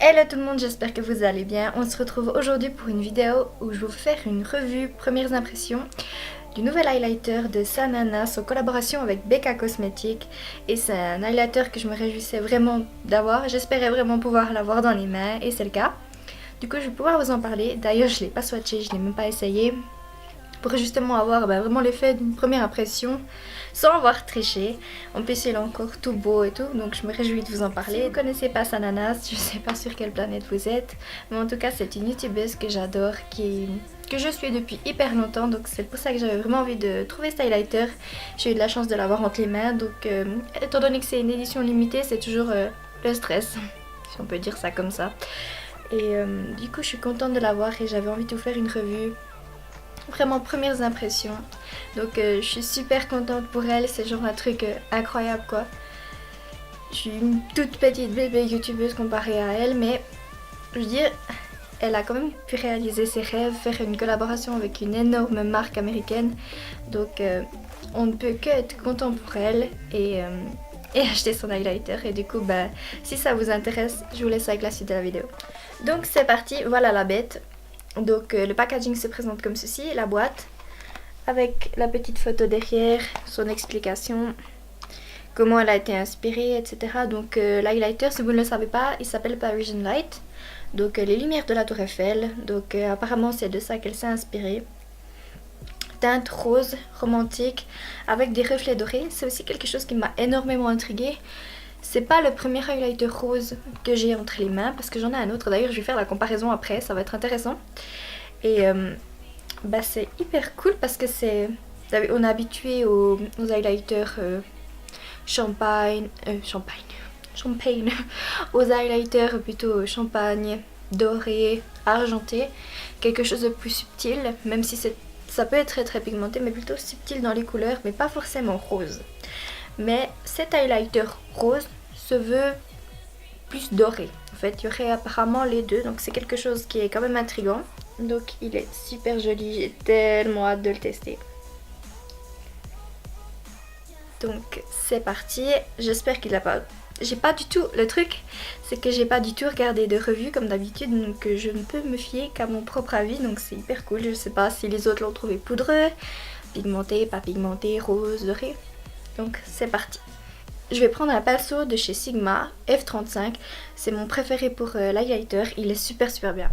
Hello tout le monde, j'espère que vous allez bien. On se retrouve aujourd'hui pour une vidéo où je vais vous faire une revue premières impressions du nouvel highlighter de Sananas en collaboration avec Becca Cosmetics. Et c'est un highlighter que je me réjouissais vraiment d'avoir. J'espérais vraiment pouvoir l'avoir dans les mains et c'est le cas. Du coup je vais pouvoir vous en parler. D'ailleurs je ne l'ai pas swatché, je ne l'ai même pas essayé. Pour justement avoir vraiment l'effet d'une première impression sans avoir triché. En plus il est encore tout beau et tout, donc je me réjouis de vous en parler. Si vous ne connaissez pas Sananas, je ne sais pas sur quelle planète vous êtes, mais en tout cas c'est une youtubeuse que j'adore, que je suis depuis hyper longtemps, donc c'est pour ça que j'avais vraiment envie de trouver cet highlighter. J'ai eu de la chance de l'avoir entre les mains, donc étant donné que c'est une édition limitée, c'est toujours le stress, si on peut dire ça comme ça. Et du coup je suis contente de l'avoir et j'avais envie de vous faire une revue. Vraiment premières impressions, donc je suis super contente pour elle, c'est genre un truc incroyable quoi. Je suis une toute petite bébé youtubeuse comparée à elle, mais je veux dire, elle a quand même pu réaliser ses rêves, faire une collaboration avec une énorme marque américaine, donc on ne peut que être content pour elle et acheter son highlighter. Et du coup bah, si ça vous intéresse, je vous laisse avec la suite de la vidéo. Donc c'est parti, voilà la bête. Donc le packaging se présente comme ceci, la boîte, avec la petite photo derrière, son explication, comment elle a été inspirée, etc. Donc l'highlighter, si vous ne le savez pas, il s'appelle Parisian Light, donc les lumières de la Tour Eiffel, donc apparemment c'est de ça qu'elle s'est inspirée. Teinte rose, romantique, avec des reflets dorés, c'est aussi quelque chose qui m'a énormément intriguée. C'est pas le premier highlighter rose que j'ai entre les mains parce que j'en ai un autre. D'ailleurs je vais faire la comparaison après, ça va être intéressant. Et bah, c'est hyper cool parce que c'est... On est habitué aux highlighters champagne, aux highlighters plutôt champagne, doré, argenté. Quelque chose de plus subtil, même si ça peut être très très pigmenté, mais plutôt subtil dans les couleurs, mais pas forcément rose. Mais cet highlighter rose se veut plus doré. En fait, il y aurait apparemment les deux, donc c'est quelque chose qui est quand même intriguant. Donc il est super joli, j'ai tellement hâte de le tester. Donc c'est parti, j'espère qu'il a pas... J'ai pas du tout... Le truc, c'est que j'ai pas du tout regardé de revue comme d'habitude, donc je ne peux me fier qu'à mon propre avis, donc c'est hyper cool. Je sais pas si les autres l'ont trouvé poudreux, pigmenté, pas pigmenté, rose, doré. Donc c'est parti. Je vais prendre un pinceau de chez Sigma F35, c'est mon préféré pour l'highlighter, il est super bien.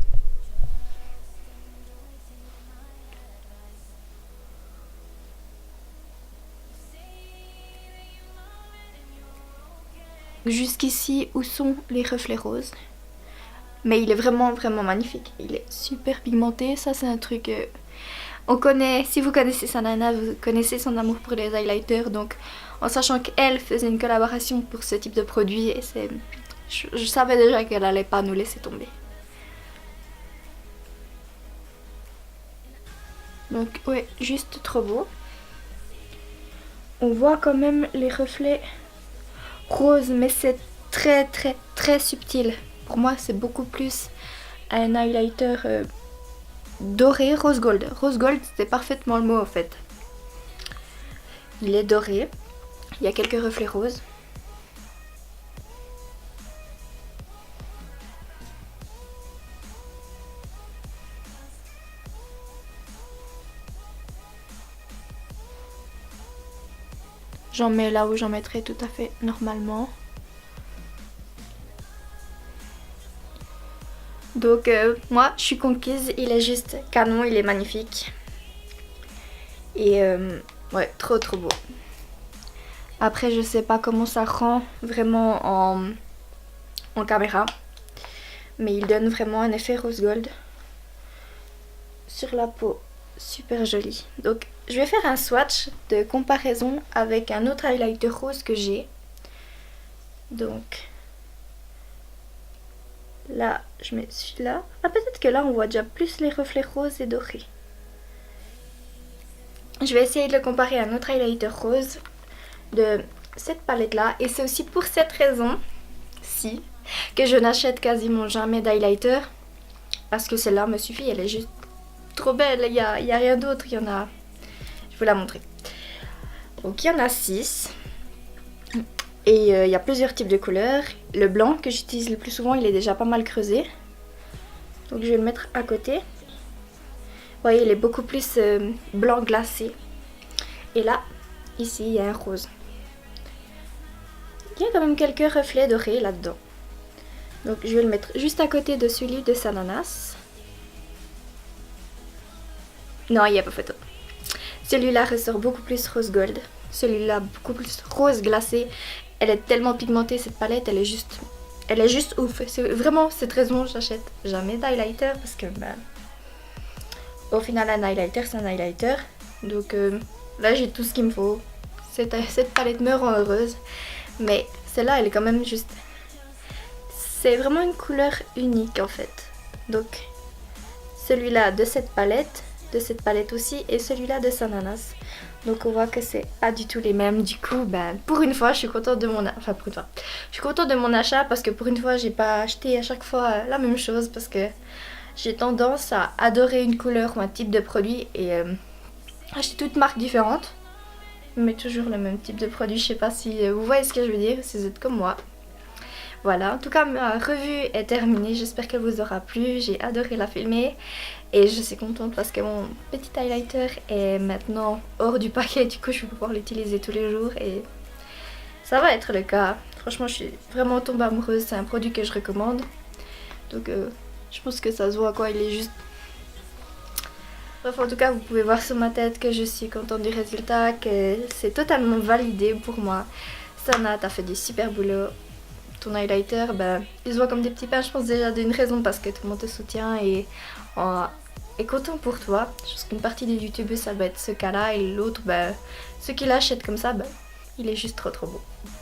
Jusqu'ici, où sont les reflets roses? Mais il est vraiment magnifique, il est super pigmenté, ça c'est un truc... On connaît, si vous connaissez Sanana, vous connaissez son amour pour les highlighters, donc en sachant qu'elle faisait une collaboration pour ce type de produit, et je savais déjà qu'elle allait pas nous laisser tomber. Donc ouais, juste trop beau. On voit quand même les reflets roses, mais c'est très subtil. Pour moi c'est beaucoup plus un highlighter doré, rose gold. Rose gold c'est parfaitement le mot en fait. Il est doré, il y a quelques reflets roses. J'en mets là où j'en mettrais tout à fait normalement. Donc moi je suis conquise, il est juste canon, il est magnifique. Et ouais, trop beau. Après je sais pas comment ça rend vraiment en caméra, mais il donne vraiment un effet rose gold sur la peau, super joli. Donc je vais faire un swatch de comparaison avec un autre highlighter rose que j'ai. Donc là je mets celui-là. Ah, peut-être que là on voit déjà plus les reflets roses et dorés. Je vais essayer de le comparer à un autre highlighter rose de cette palette là, et c'est aussi pour cette raison que je n'achète quasiment jamais d'highlighter, parce que celle-là me suffit, elle est juste trop belle, il y a rien d'autre, il y en a... Je vais vous la montrer. Donc il y en a 6, Et il y a plusieurs types de couleurs. Le blanc que j'utilise le plus souvent, il est déjà pas mal creusé. Donc je vais le mettre à côté. Vous voyez, il est beaucoup plus blanc glacé. Et là, ici, il y a un rose. Il y a quand même quelques reflets dorés là-dedans. Donc je vais le mettre juste à côté de celui de Sananas. Non, il n'y a pas photo. Celui-là ressort beaucoup plus rose gold. Celui-là beaucoup plus rose glacé. Elle est tellement pigmentée cette palette, elle est juste ouf. C'est vraiment cette raison j'achète jamais d'highlighter parce que au final un highlighter c'est un highlighter. Donc là j'ai tout ce qu'il me faut. Cette palette me rend heureuse. Mais celle-là elle est quand même juste... C'est vraiment une couleur unique en fait. Donc celui-là de cette palette aussi et celui-là de Sananas. Donc on voit que c'est pas du tout les mêmes. Du coup, pour une fois, je suis contente de mon achat parce que pour une fois, j'ai pas acheté à chaque fois la même chose parce que j'ai tendance à adorer une couleur ou un type de produit et acheter toutes marques différentes, mais toujours le même type de produit. Je sais pas si vous voyez ce que je veux dire, si vous êtes comme moi. Voilà, en tout cas ma revue est terminée, j'espère qu'elle vous aura plu, j'ai adoré la filmer et je suis contente parce que mon petit highlighter est maintenant hors du paquet, du coup je vais pouvoir l'utiliser tous les jours et ça va être le cas. Franchement je suis vraiment tombée amoureuse, c'est un produit que je recommande, donc je pense que ça se voit quoi, il est juste... Bref, en tout cas vous pouvez voir sur ma tête que je suis contente du résultat, que c'est totalement validé pour moi. Sana, t'as fait du super boulot. Ton highlighter, il se voit comme des petits pains, je pense déjà d'une raison parce que tout le monde te soutient et est content pour toi. Je pense qu'une partie des youtubeurs ça doit être ce cas-là et l'autre, ceux qui l'achètent comme ça, il est juste trop beau.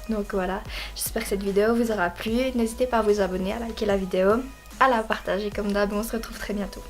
Donc voilà, j'espère que cette vidéo vous aura plu. N'hésitez pas à vous abonner, à liker la vidéo, à la partager comme d'hab. On se retrouve très bientôt.